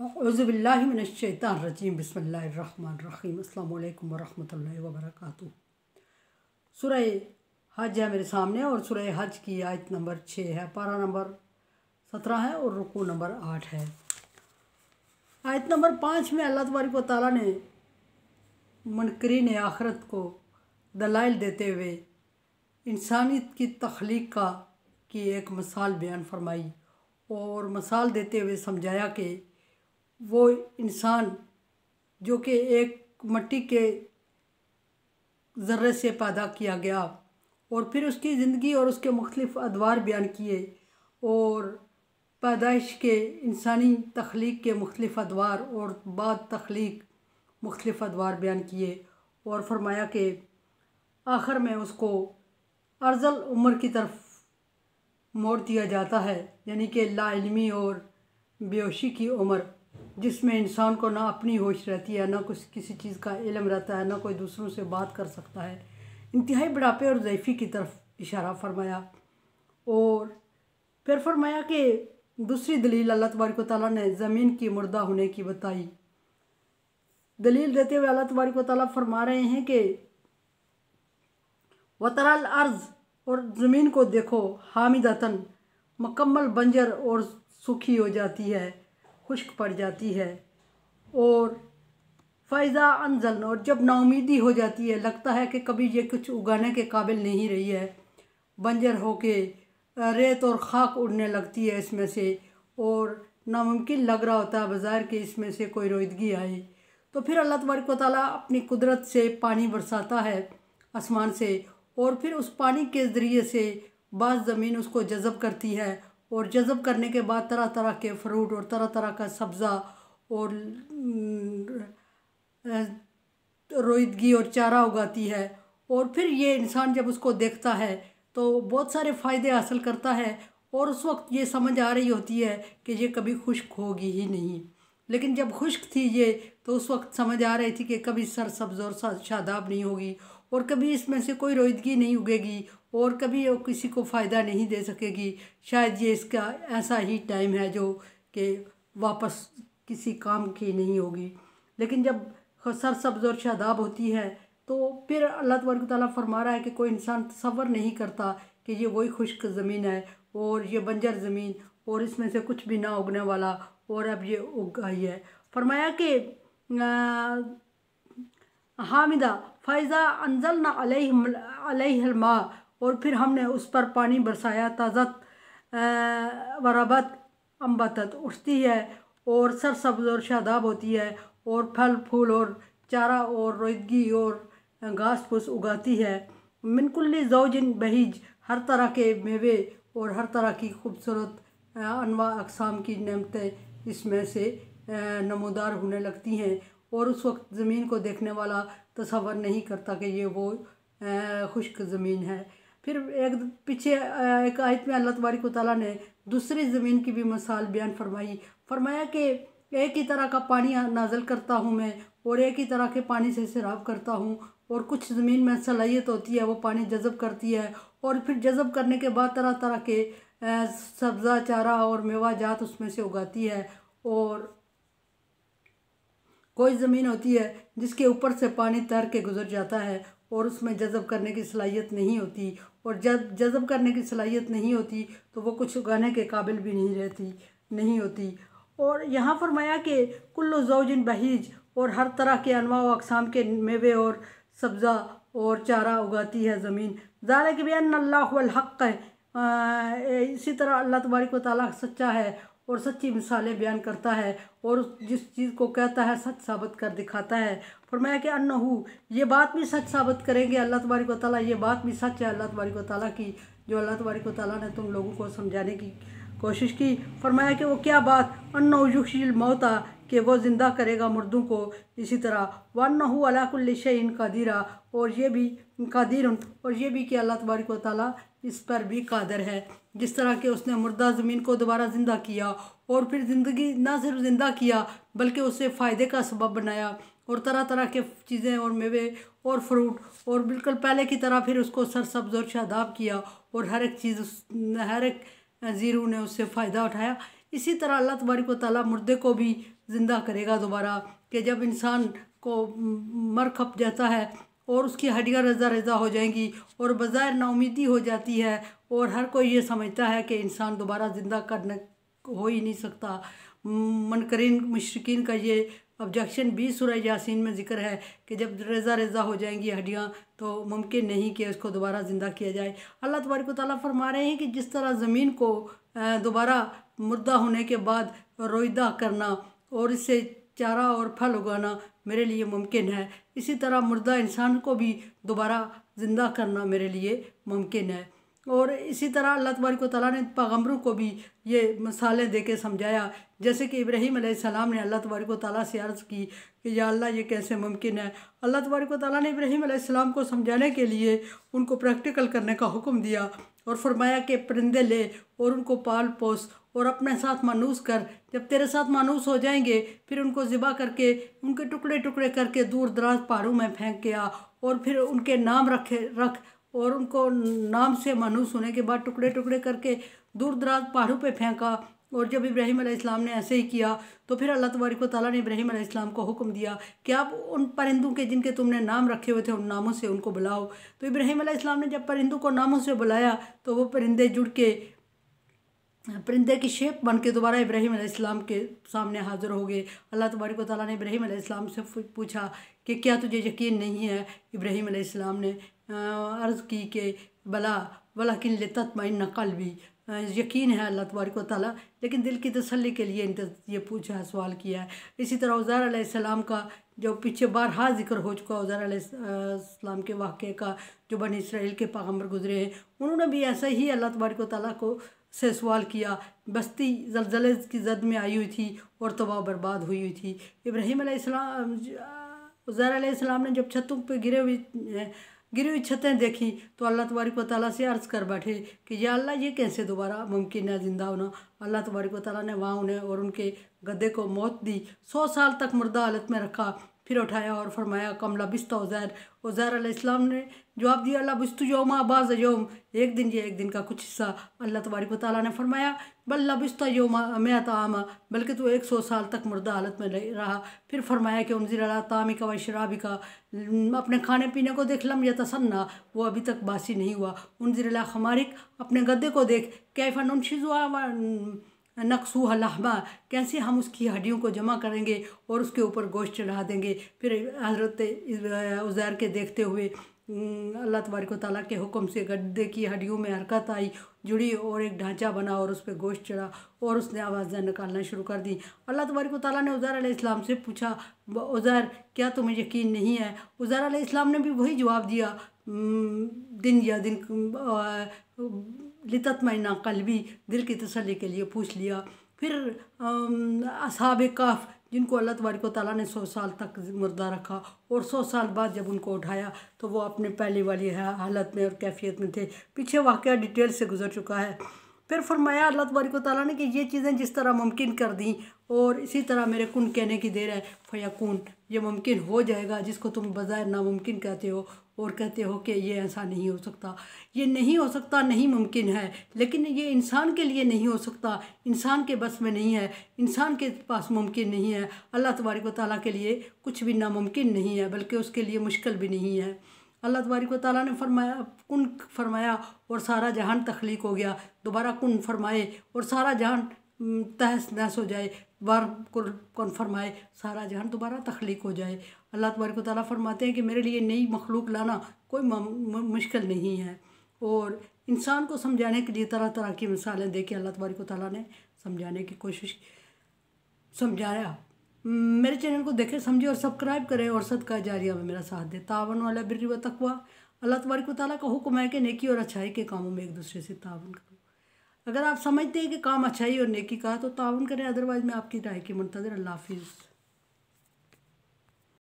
औज़ुबिल्लाहि मिनश्शैतानिर्रजीम बिस्मिल्लाहिर्रहमानिर्रहीम अस्सलाम वालेकुम वरहमतुल्लाहि वबरकातुहू। सूरह हज है मेरे सामने और सूरह हज की आयत नंबर 6 है, पारा नंबर 17 है और रुकू नंबर 8 है। आयत नंबर 5 में अल्लाह तबारक व तआला ने मुनकरीन आखिरत को दलाइल देते हुए इंसानियत की तख्लीक की एक मिसाल बयान फरमाई और मिसाल देते हुए समझाया कि वो इंसान जो कि एक मिट्टी के ज़र्रे से पैदा किया गया और फिर उसकी ज़िंदगी और उसके मुख्तलिफ़ अदवार बयान किए और पैदाइश के इंसानी तख्लीक के मुख्तलिफ़ अदवार और बाद तख्लीक मुख्तलिफ़ अदवार बयान किए और फरमाया कि आखिर में उसको अर्ज़ल उम्र की तरफ मोड़ दिया जाता है, यानी कि लाइल्मी और बेहोशी की उम्र, जिसमें इंसान को ना अपनी होश रहती है, ना कुछ किसी चीज़ का इल्म रहता है, ना कोई दूसरों से बात कर सकता है। इंतहाई बुढ़ापे और ज़ईफ़ी की तरफ इशारा फरमाया और फिर फरमाया कि दूसरी दलील अल्लाह तबारक व तआला ने ज़मीन की मुर्दा होने की बताई। दलील देते हुए अल्लाह तबारक व तआला फरमा रहे हैं कि वतरल अर्ज़, और ज़मीन को देखो, हामिदतन, मुकम्मल बंजर और सूखी हो जाती है, खुश्क पड़ जाती है, और फ़ैज़ा अनज़लन, और जब नाउमीदी हो जाती है, लगता है कि कभी ये कुछ उगाने के काबिल नहीं रही है, बंजर हो के रेत और ख़ाक उड़ने लगती है इसमें से और नामुमकिन लग रहा होता है बज़ाहिर कि इसमें से कोई रोईदगी आए, तो फिर अल्लाह तबारक व तआला अपनी कुदरत से पानी बरसाता है आसमान से और फिर उस पानी के ज़रिए से बाज़ ज़मीन उसको जज़ब करती है और जज़ब करने के बाद तरह तरह के फ्रूट और तरह तरह का सब्ज़ा और रोईदगी और चारा उगाती है और फिर ये इंसान जब उसको देखता है तो बहुत सारे फ़ायदे हासिल करता है और उस वक्त ये समझ आ रही होती है कि ये कभी खुश्क होगी ही नहीं। लेकिन जब खुश्क थी ये तो उस वक्त समझ आ रही थी कि कभी सरसब्ज़ और शादाब नहीं होगी और कभी इसमें से कोई रोईदगी नहीं उगेगी और कभी वो किसी को फ़ायदा नहीं दे सकेगी। शायद ये इसका ऐसा ही टाइम है जो कि वापस किसी काम की नहीं होगी। लेकिन जब सरसब्ज़ और शादाब होती है तो फिर अल्लाह तबारक व तआला फरमा रहा है कि कोई इंसान तसव्वुर नहीं करता कि ये वही खुश्क ज़मीन है और ये बंजर ज़मीन और इसमें से कुछ भी ना उगने वाला और अब ये उग आई है। फरमाया कि हामिदा फ़ैज़ा अनज़लना अलैहिल मा, और फिर हमने उस पर पानी बरसाया, ताज़त वरबत अम्बतत, उठती है और सरसब्ज़ और शादाब होती है और फल फूल और चारा और रोईदगी और घास फूस उगाती है। मिन कुल्ली ज़ौजिन बहीज, हर तरह के मेवे और हर तरह की खूबसूरत अनवा अक़साम की नेमतें इसमें से नमूदार होने लगती हैं और उस वक्त ज़मीन को देखने वाला तसव्वुर नहीं करता कि ये वो खुश्क ज़मीन है। फिर एक पीछे एक आयत में अल्लाह तबारक व तआला ने दूसरी ज़मीन की भी मिसाल बयान फरमाई। फरमाया कि एक ही तरह का पानी नाज़िल करता हूँ मैं और एक ही तरह के पानी से सैराब करता हूँ और कुछ ज़मीन में सलाहियत होती है, वो पानी जज़ब करती है और फिर जज़ब करने के बाद तरह तरह के सब्ज़ा चारा और मेवा जात उसमें से उगाती है। और कोई ज़मीन होती है जिसके ऊपर से पानी तैर के गुज़र जाता है और उसमें जज़ब करने की सलाहियत नहीं होती और जब जज़ब करने की सलाहियत नहीं होती तो वो कुछ उगाने के काबिल भी नहीं होती। और यहाँ फरमाया कि कुल्लु ज़ौजिन बहीज, और हर तरह के अनवा व अक़साम के मेवे और सब्ज़ा और चारा उगाती है ज़मीन। ज़ालिक बिअन्नल्लाहु वल हक़, इसी तरह अल्लाह तबारक व तआला सच्चा है और सच्ची मिसालें बयान करता है और जिस चीज़ को कहता है सच साबित कर दिखाता है। फरमाया कि अन्नहु, ये बात भी सच साबित करेंगे अल्लाह तबारक व तआला, ये बात भी सच है अल्लाह तबारक व तआला की जो अल्लाह तबारक व तआला ने तुम लोगों को समझाने की कोशिश की। फरमाया कि वो क्या बात, अन्नहु युहयिल मौता, कि वो ज़िंदा करेगा मुर्दों को, इसी तरह वन्नहु अला कुल्लि शैइन क़दीर, और ये भी क़दीरुन, और ये भी कि अल्लाह तबारक व तआला इस पर भी कादिर है। जिस तरह के उसने मुर्दा ज़मीन को दोबारा ज़िंदा किया और फिर ज़िंदगी ना सिर्फ ज़िंदा किया बल्कि उसे फ़ायदे का सबब बनाया और तरह तरह के चीज़ें और मेवे और फ्रूट और बिल्कुल पहले की तरह फिर उसको सरसब्ज़ और शादाब किया और हर एक चीज़ हर एक ज़ीरू ने उससे फ़ायदा उठाया। इसी तरह अल्लाह तबारक व तआला मुर्दे को भी ज़िंदा करेगा दोबारा, कि जब इंसान को मर खप जाता है और उसकी हड्डियाँ रज़ा रज़ा हो जाएंगी और बज़ाहिर नाउमीदी हो जाती है और हर कोई ये समझता है कि इंसान दोबारा ज़िंदा करने हो ही नहीं सकता। मनकरीन मुशरिकीन का ये ऑब्जेक्शन भी सूरह यासीन में ज़िक्र है कि जब रेज़ा रेज़ा हो जाएंगी हड्डियाँ तो मुमकिन नहीं कि उसको दोबारा ज़िंदा किया जाए। अल्लाह तबारक व तआला फरमा रहे हैं कि जिस तरह ज़मीन को दोबारा मुर्दा होने के बाद रोईदा करना और इससे चारा और फल उगाना मेरे लिए मुमकिन है, इसी तरह मुर्दा इंसान को भी दोबारा ज़िंदा करना मेरे लिए मुमकिन है। और इसी तरह अल्लाह तबारक व तआला ने पैगम्बरों को भी ये मिसालें दे के समझाया, जैसे कि इब्राहीम अलैहिस्सलाम ने अल्लाह तबारक व तआला से अर्ज़ की कि या अल्लाह ये कैसे मुमकिन है। अल्लाह तबारक व तआला ने इब्राहीम अलैहिस्सलाम को समझाने के लिए उनको प्रैक्टिकल करने का हुक्म दिया और फरमाया कि परिंदे ले और उनको पाल पोस और अपने साथ मानूस कर। जब तेरे साथ मानूस हो जाएंगे फिर उनको ज़िबा करके उनके टुकड़े टुकड़े करके दूर दराज पहाड़ों में फेंक के आ और फिर उनके नाम रख और उनको नाम से मानूस होने के बाद टुकड़े टुकड़े करके दूर दराज पहाड़ों पे फेंका। और जब इब्राहीम अलैहिस्सलाम ने ऐसे ही किया तो फिर अल्लाह तबारक व तआला ने इब्राहीम अलैहिस्सलाम को हुक्म दिया कि आप उन परिंदों के जिनके तुमने नाम रखे हुए थे उन नामों से उनको बुलाओ। तो इब्राहीम अलैहिस्सलाम ने जब परिंदों को नामों से बुलाया तो वो परिंदे जुड़ के परिंदे की शेप बन के दोबारा इब्राहीम अलैहिस्सलाम के सामने हाज़िर हो गए। अल्लाह तबारक व तआला ने इब्राहीम अलैहिस्सलाम से पूछा कि क्या तुझे यकीन नहीं है। इब्राहीम अलैहिस्सलाम ने अर्ज़ की कि बला वलाकिन लितत्मइन्ना क़ल्बी, यकीन है अल्लाह तबारक व तआला, लेकिन दिल की तसल्ली के लिए ये पूछा है, सवाल किया है। इसी तरह उज़ैर अलैहिस्सलाम का जो पीछे बारहा जिक्र हो चुका है, उज़ैर अलैहिस्सलाम के वाक़े का, जो बनी इसराइल के पैगम्बर गुजरे हैं, उन्होंने भी ऐसा ही अल्लाह तबारक व तआला को से सवाल किया। बस्ती ज़लज़ले की ज़द में आई हुई थी और तबाह बर्बाद हुई हुई थी। इब्राहीम अलैहिस्सलाम उज़ैर अलैहिस्सलाम ने जब छतों पे गिरी हुई छतें देखी तो अल्लाह तबारक व तआला से अर्ज़ कर बैठे कि या अल्लाह ये कैसे दोबारा मुमकिन है ज़िंदा होना। अल्लाह तबारक व तआला ने वहाँ उन्हें और उनके गधे को मौत दी, 100 साल तक मुर्दा हालत में रखा, फिर उठाया और फरमाया कम लबिस्ता उज़ैर। उज़ैर अलैहिस्सलाम ने जवाब दिया लबिस्तु यौमा बाज़ यौम, एक दिन ये एक दिन का कुछ हिस्सा। अल्लाह तबारक व तआला ने फरमाया बल लबिस्ता यौमा मिअता आमा, बल्कि तो 100 साल तक मुर्दा हालत में रहा। फिर फरमाया कि उनज़िर अला तामिका व शराबिका, अपने खाने पीने को देख लम यतसन्ना, वो अभी तक बासी नहीं हुआ। उनज़िर अला खमारिक, अपने गद्दे को देख कैफ़ा नुनशिज़ुहा व नक्सूहा लहमा, कैसे हम उसकी हड्डियों को जमा करेंगे और उसके ऊपर गोश्त चढ़ा देंगे। फिर हज़रत उज़ैर के देखते हुए अल्लाह तबारक व तआला के हुक्म से गद्दे की हड्डियों में हरकत आई, जुड़ी और एक ढांचा बना और उस पर गोश्त चढ़ा और उसने आवाज़ें निकालना शुरू कर दी। अल्लाह तबारक व तआला ने उज़ैर अलैहिस्सलाम से पूछा उज़ैर क्या तुम्हें यकीन नहीं है। उज़ैर अलैहिस्सलाम ने भी वही जवाब दिया दिन या दिन लितत्मइन्ना क़ल्बी, दिल की तसल्ली के लिए पूछ लिया। फिर असहाब कहफ़, जिनको अल्लाह तबारक व तआला ने 100 साल तक मुर्दा रखा और 100 साल बाद जब उनको उठाया तो वो अपने पहले वाली हालत में और कैफियत में थे। पीछे वाक़या डिटेल से गुजर चुका है। फिर फरमाया अल्लाह तबारक व तआला ने कि ये चीज़ें जिस तरह मुमकिन कर दी और इसी तरह मेरे कुन कहने की देर है फ़यकून, ये मुमकिन हो जाएगा जिसको तुम बज़ाहिर नामुमकिन कहते हो और कहते हो कि ये ऐसा नहीं हो सकता। ये नहीं हो सकता, नहीं मुमकिन है, लेकिन ये इंसान के लिए नहीं हो सकता, इंसान के बस में नहीं है, इंसान के पास मुमकिन नहीं है। अल्लाह तबारक व तआला के लिए कुछ भी नामुमकिन नहीं है, बल्कि उसके लिए मुश्किल भी नहीं है। अल्लाह तबारक व तआला ने फरमाया कुन फरमाया और सारा जहान तख्लीक हो गया। दोबारा कुन फरमाए और सारा जहान तहस नहस हो जाए। बार कौन फरमाए सारा जहान दोबारा तख्लीक हो जाए। अल्लाह तबारक व तआला फरमाते हैं कि मेरे लिए नई मखलूक लाना कोई मुश्किल नहीं है। और इंसान को समझाने के लिए तरह तरह की मिसालें दे के अल्लाह तबारक व तआला ने समझाने की कोशिश समझाया। मेरे चैनल को देखें, समझे और सब्सक्राइब करें और सदका जारिया में मेरा साथ दें। तावन वाला बिर्रि व तक़वा, अल्लाह तबारक व तआला का हुक्म है कि नेकी और अच्छाई के कामों में एक दूसरे से तावन करो। अगर आप समझते हैं कि काम अच्छाई और नेकी का है तो तावन करें, अदरवाइज़ मैं आपकी राय की मुंतज़िर। अल्लाह हाफिज़।